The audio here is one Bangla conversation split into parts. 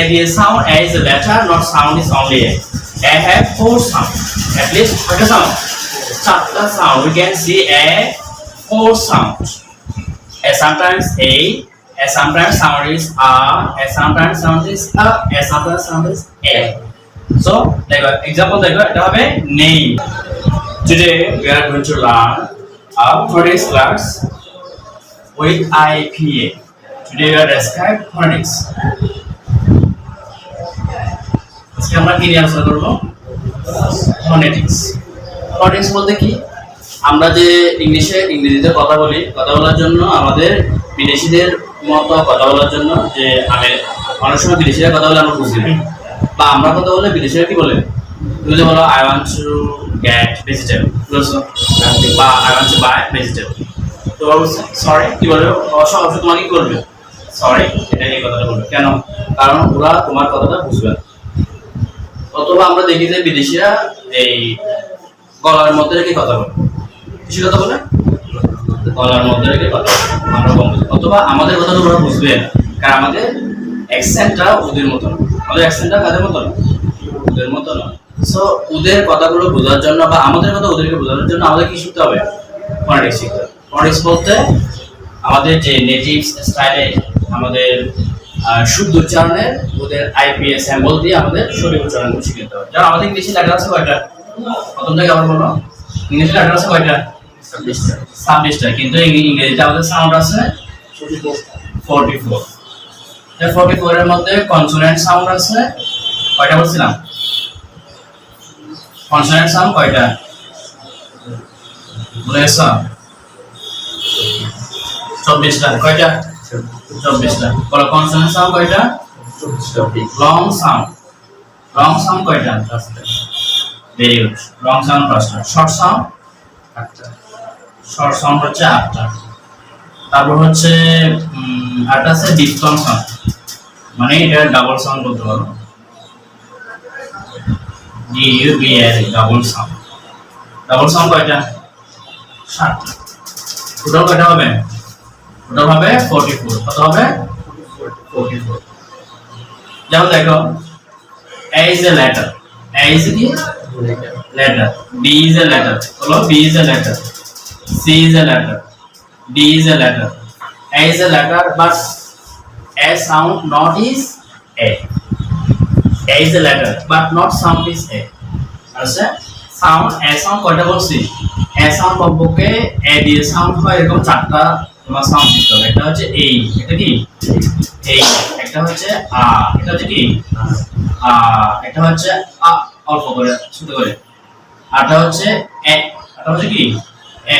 দিয়ে sound, A is a letter, not sound is only A. A have 4 sound. At least what is sound? Chapter sound. We can see A 4 sound. A sometimes A sometimes sound is A sometimes sound is A sometimes sound is A. So, example এটা হবে name. Today we are going to learn phonetics class with IPA. Today we are describe phonetics. আজকে আমরা কি নিয়ে আলোচনা করব? Phonetics. Phonetics বলতে কি? আমরা যে ইংরেজিতে কথা বলার জন্য আমাদের বিদেশিদের মতো কথা বলার জন্য যে অনেক সময় বিদেশিরা কথা বলে আমরা বুঝি না, বা আমরা কথা বলে বিদেশিরা কি বলে? তুমি যে বলো I want to get vegetable, বুঝছো, বা I want to buy vegetable, তো সরি কি বলবে? অবশ্যই তোমাকে কি করবে? সরি, এটা এই কথাটা বলবে। কেন? কারণ ওরা তোমার কথাটা বুঝবে না। অথবা আমরা দেখি যে বিদেশিরা এই গলার মধ্যে রেখে কথা বলে। কিছু কথা বলে গলার মধ্যে রেখে কথা বলে, আমরা কম বুঝি। অথবা আমাদের কথাটা ওরা বুঝবে না, কারণ আমাদের অ্যাকসেন্টটা ওদের মতো না। আমাদের অ্যাকসেন্টটা কাদের মতো না? ওদের মতো না। সো ওদের কথাগুলো বোঝার জন্য বা আমাদের কথা ওদেরকে বোঝানোর জন্য আমাদের কি শিখতে হবে? ফনেটিক্স শিখতে হবে। ফনেটিক্স বলতে আমাদের যে নেটিভ স্টাইলে আমাদের শুদ্ধ উচ্চারণের ওদের আইপিএ স্যাম্পল দিয়ে আমাদের সঠিক উচ্চারণগুলো শিখতে হবে। যেমন আমাদের ইংলিশে লেখা আছে কয়টা? প্রথম থেকে আবার বলো, ইংলিশে লেখা আছে কয়টা? 26টা। কিন্তু ইংরেজিতে আমাদের সাউন্ড আছে 44। 44 এর মধ্যে কনসোনেন্ট সাউন্ড আছে কয়টা বলছিলাম? কনসোনেন্ট সাউন্ড কয়টা বলে গেছো? 24টা। কয়টা? 24টা। বলো কনসোনেন্ট সাউন্ড কয়টা? লং সাউন্ড কয়টা? 5টা। Very good. লং সাউন্ড 5টা। শর্ট সাউন্ড 8টা। শর্ট সাউন্ড হচ্ছে 8টা। তারপর হচ্ছে আরেকটা আছে ডিফটং সাউন্ড, মানে এটা ডাবল সাউন্ড বলতে পারো। DUBL double sound. Double sound কয়টা? 7টা। টোটাল কয়টা হবে? টোটাল হবে 44। কত হবে? 44। যেমন দেখো, A is a letter. A is কি? Letter. B is a letter. বলো B is a letter. C is a letter. D is a letter. A is a letter, but A sound not is A. A is a letter, but not sound is A. আচ্ছা, sound A sound কয়টা বলছি? A sound কমপক্ষে A দিয়ে সাউন্ড হয় এরকম 4টা তোমার সাউন্ড সিস্টেম। একটা হচ্ছে A, এটা কি? A, একটা হচ্ছে আ, এটা হচ্ছে কি? এটা হচ্ছে আ অল্প করে ছোট করে। আরটা হচ্ছে এ, এটা হচ্ছে কি? এ।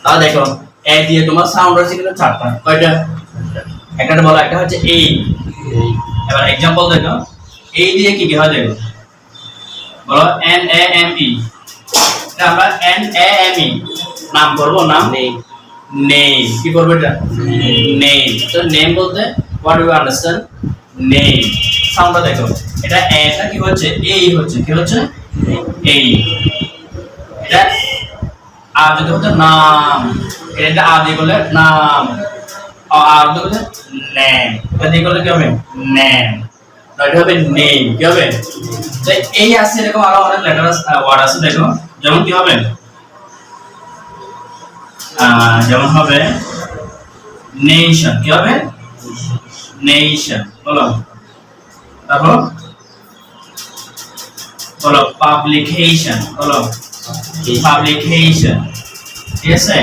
তাহলে দেখো এ দিয়ে তোমার সাউন্ড হচ্ছে কিন্তু 4টা। কয়টা? একটা বলো, একটা হচ্ছে এ। এবার एग्जांपल দেখো, এ দিয়ে কি কি হয় দেখো। বলো এন এ এম ই। এটা আমরা এন এ এম ই নাম করব, নাম নেম। কি করব এটা? নেম। তো নেম বলতে what do you understand? Name. সাউন্ডটা দেখো, এটা এটা কি হচ্ছে? এই হচ্ছে কি হচ্ছে? এই। এটা আর যদি হতো নাম, এটা আ দিয়ে বলে নাম, আর দিয়ে বলে নেম, এটা দিয়ে বলে কি হবে? নেম। এটা হবে নেম। কি হবে? তো এই আছে এরকম আরো অনেক লেটার ওয়ার্ড আছে দেখো। যেমন কি হবে? যেমন হবে নেশন। কি হবে? নেশন। বলো। তারপর বলো পাবলিকেশন। বলো পাবলিকেশন। ঠিক আছে?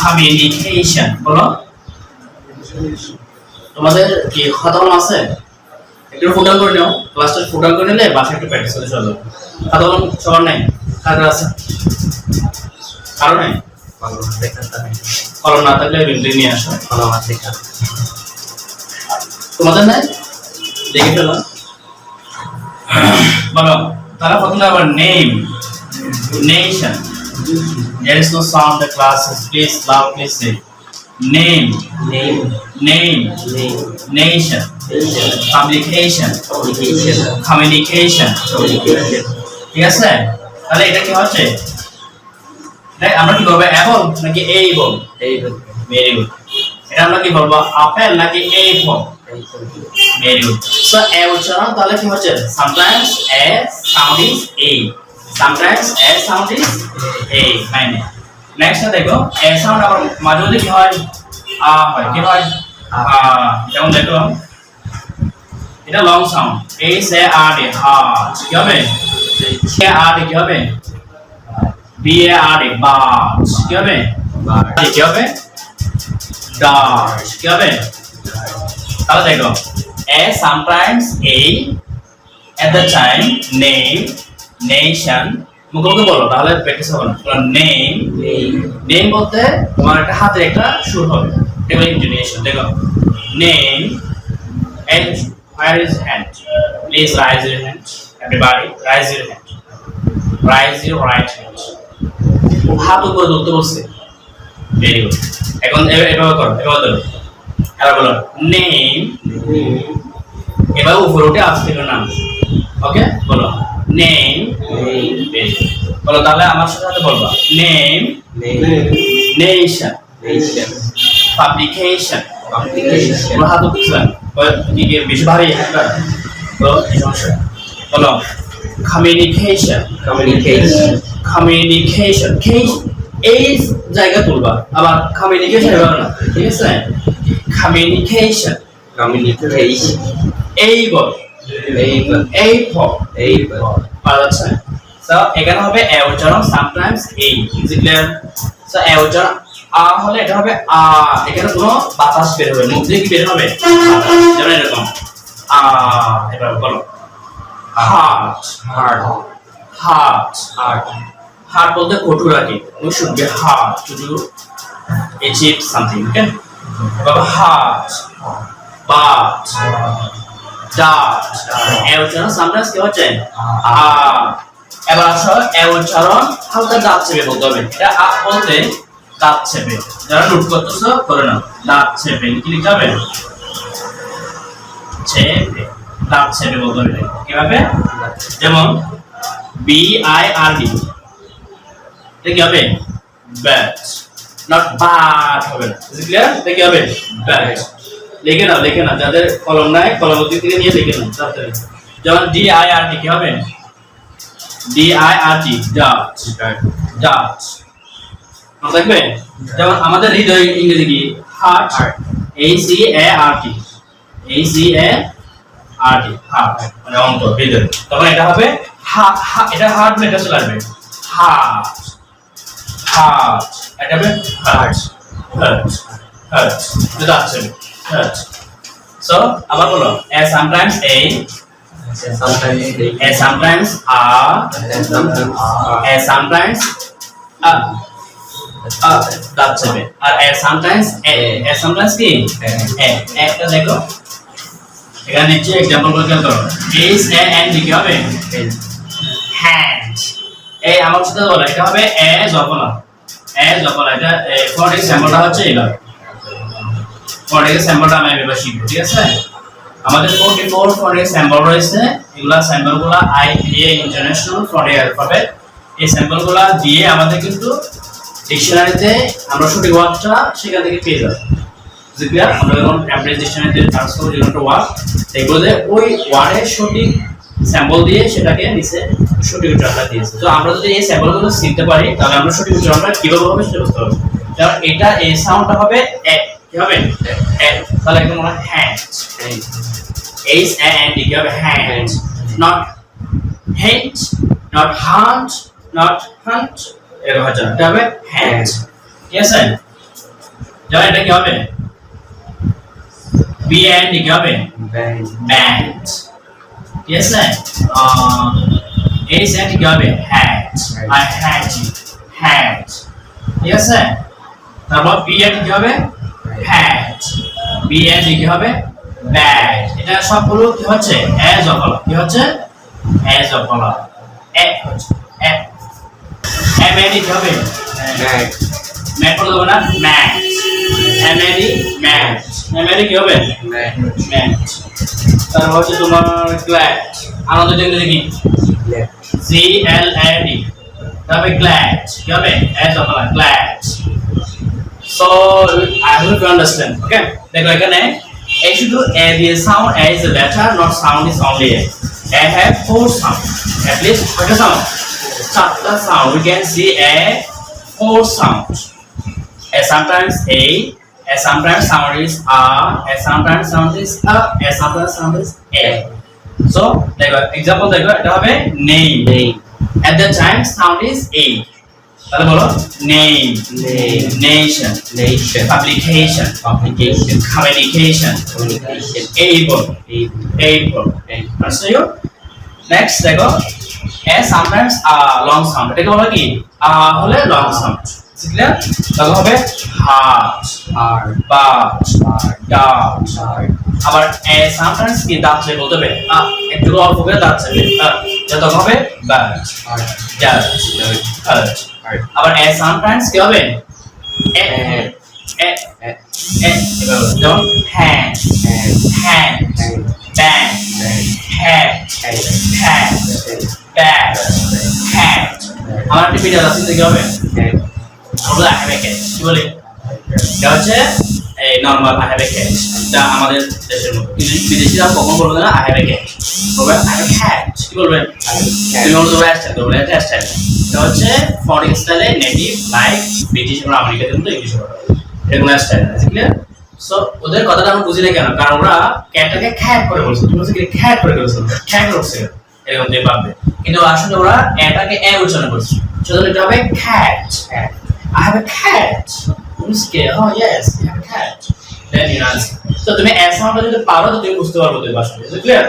কমিউনিকেশন। বলো। তোমাদের কি খাতা কলম আছে? একটু ফোটাল করে নাও, ক্লাসটা ফোটাল করে নিলে বাসায় একটু প্র্যাকটিস করতে চলো। খাতা কলম সবার নাই? কার আছে? কারো নাই? কলম না থাকলে বিল্ডিং নিয়ে আসো। কলম আছে তোমাদের নাই? দেখে ফেলো। বলো। তারা প্রথমে আবার name, nation. There is no sound in the classes. Please loudly say. Name, nation, publication, communication. ঠিক আছে? তাহলে এটা কি হচ্ছে? আমরা কি করব? এবং নাকি এই বল? এই বল। Very good. এটা আমরা কি বলবো আপেল নাকি apple very good so a উচ্চারণ তাহলে কি হচ্ছে sometimes a sound is a sometimes a sound is a মানে নেক্সট দেখো a sound আবার মাঝে মধ্যে কি হয় আ হয় কি হয় যেমন দেখো এটা লং সাউন্ড a সে আর ডি হার্ট কি হবে সে আর ডি কি হবে b a r d but কি হবে কি হবে ডাট কি হবে তাহলে দেখো a sometimes a at the time name nation মুখে বলো তাহলে প্র্যাকটিস হবে না নেম নেম বলতে তোমার একটা হাতের একটা সুর হবে এটা ইন্টোনেশন দেখো name and where is hand please raise your hand everybody raise your hand raise your right hand হাত উপরে ধরতে বলছে ভেরি গুড এখন এভাবে করো এভাবে ধরো এবার বলো নেম এবার উপরে উঠে আসতে হবে নাম ওকে বলো নেম বলো তাহলে আমার সাথে বলবা নেম নেশন পাবলিকেশন বলো হাত উপরে কি বেশি ভারী একটা বলো এই সমস্যা বলো কমিউনিকেশন কমিউনিকেশন এই জায়গা তুলবা আবার কমিউনিকেশন হবে না ঠিক আছে কমিউনিকেশন এই বল আচ্ছা সো এখানে হবে এ উচ্চারণ সামটাইমস এই ইজ ইট ক্লিয়ার সো এ উচ্চারণ আ হলে এটা হবে আ এখানে কোনো বাতাস বের হবে মুখ দিয়ে কি বের হবে যেমন এরকম আ এবার বলো heart heart heart heart heart বলতে কঠোর রাখি we should be hard to do achieve something okay বাবা হার্ট বাট ডাট এ উচ্চারণ sometimes কি হচ্ছে আ এবার আসো এ উচ্চারণ হালকা দাঁত চেপে বলতে হবে এটা আ বলতে দাঁত চেপে যারা নোট করতেছো করে নাও দাঁত চেপে কি লিখতে হবে চেপে দাঁত চেপে বলতে হবে কিভাবে যেমন বি আই আর ডি এটা কি হবে ব্যাট নট বাট হবে ইজ ক্লিয়ার এটা কি হবে ব্যাট লিখে না যাদের কলম নাই কলম থেকে নিয়ে লিখে নাও তাড়াতাড়ি যেমন ডি আই আর ডি কি হবে D I R D dot dot মনে থাকবে যেমন আমাদের হৃদয় ইংরেজি কি heart A C A R T A C A R T heart মানে অন্তর হৃদয় তখন এটা হবে এটা হার্ট লেখা চলে আসবে হার্ট হার্ট এটা হবে হার্ট হার্ট হার্ট এটা আছে হার্ট সো আবার বলো এ sometimes a sometimes sometimes that's it R sometimes sometimes কি একটা দেখো এখানে নিচে एग्जांपल বলতে করো is a and কি হবে hand এই আমার সাথে বলো এটা হবে a জপলা এটা ফর এক্সাম্পলটা হচ্ছে এটা ফর এক্সাম্পলটা আমি এবার শিখব ঠিক আছে আমাদের 44 ফর এক্সাম্পল রয়েছে এগুলা স্যাম্পলগুলো IPA ইন্টারন্যাশনাল ফর অ্যালফাবেট এই স্যাম্পলগুলো দিয়ে আমাদের কিন্তু ডিকশনারিতে আমরা সঠিক ওয়ার্ডটা সেখান থেকে পেয়ে যাব যেটা আমরা যখন ক্যাম্ব্রিজ ডিকশনারিতে সার্চ করব যেটা ওয়ার্ড দেখব যে ওই ওয়ার্ডের সঠিক স্যাম্পল দিয়ে সেটাকে নিচে সঠিক উচ্চারণটা দিয়েছে তো আমরা যদি এই স্যাম্পলগুলো চিনতে পারি তাহলে আমরা সঠিক উচ্চারণটা কিভাবে হবে সেটা বুঝতে পারব যেমন এটা এই সাউন্ডটা হবে এ কি হবে এ তাহলে একদম আমরা হ্যান্ড H and D কি হবে hand not hand not hunt not hunt এর হচ্ছে এটা হবে হ্যান্ড ঠিক আছে যেমন এটা কি হবে B and D কি হবে band ঠিক আছে H and D কি হবে hat I had you hat ঠিক আছে তারপর B and D কি হবে hat B and D কি হবে ব্যাগ এটা সবগুলো কি হচ্ছে এজ অফলা কি হচ্ছে এজ অফলা এ হচ্ছে এ এমএডি কি হবে ম্যাট ম্যাট বলতে হবে না ম্যাট এমএডি ম্যাট এমএডি কি হবে ম্যাট তারপর হচ্ছে তোমার গ্ল্যাড আমাদের ইংরেজি কি জি এল এ ডি তবে গ্ল্যাড কি হবে as awfully glad So I hope you understand. Okay, দেখো এখানে A শুধু A দিয়ে sound, A is a letter, not sound is only A. A have 4 sound. At least what is sound? Chapter sound. We can see A 4 sound. A sometimes sometimes sound is sometimes sound is sometimes sound is A. So দেখো example দেখো এটা হবে name. At the time sound is A. তাহলে বলো name, nation, publication, communication, able. Understand you? Next দেখো a sometimes long sound, এটাকে বলা কি হলে long sound, ক্লিয়ার? তাহলে হবে heart, but, dart. আবার a sometimes কি দাঁত চেপে বলতে হবে একটু অল্প করে দাঁত চেপে যত হবে but, hurt. আবার a sometimes কি হবে যেমন hand, bang, head, bag, hat. আমার একটা ভিডিও আছে কি হবে আমরা I have a cat কি বলি এটা হচ্ছে এই normal I have a cat, এটা আমাদের দেশের মতো। বিদেশিরা কখন বলবে না I have a cat, বলবে I have a cat কি বলবে তুমি বলছো রাস্তা তো বলে রাস্তা। এটা হচ্ছে ফরেন স্টাইলে নেটিভ লাইক ব্রিটিশ এবং আমেরিকাতে মতো ইংলিশ বলা রেগুলার স্টাইল আছে, ক্লিয়ার? সো ওদের কথাটা আমরা বুঝি না কেন, কারণ ওরা ক্যাটটাকে খ্যাট করে বলছে, তুমি বলছো কি খ্যাট করে বলছো, খ্যাট করছে এরকম দিয়ে পাবে, কিন্তু আসলে ওরা এটাকে এ উচ্চারণ করছে, সেজন্য এটা হবে খ্যাট। I have a cat. Who's scared? Oh yes, I have a cat. Then you answer. So তুমি a sound যদি পারো তো তুমি বুঝতে পারবে তো ভাষা। Is it clear?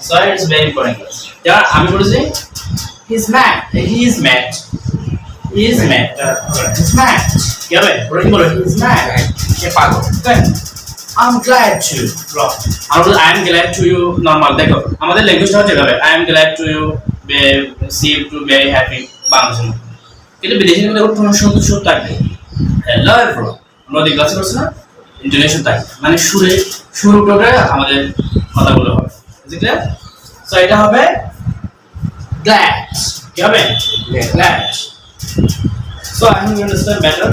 So it's very important. যারা আমি বলেছি he's mad. He is mad. He is mad. He's mad. কি হবে? ওরা কি বলে? He's mad. সে পাগল। Okay. I'm glad to. আমরা I am glad to you normal দেখো। আমাদের ল্যাঙ্গুয়েজটা হচ্ছে এভাবে। I am glad to you see you to very happy বাংলাদেশে। কিন্তু বিদেশি মধ্যে কোনো সুর থাকবে হ্যালো এভরিওয়ান, আমরা ওই ক্লাসে করছি না ইন্টোনেশন থাকে, মানে সুর উঠে আমাদের কথাগুলো হবে, বুঝলে? সো এটা হবে গ্ল্যাড, কি হবে glad. So I hope you understand better.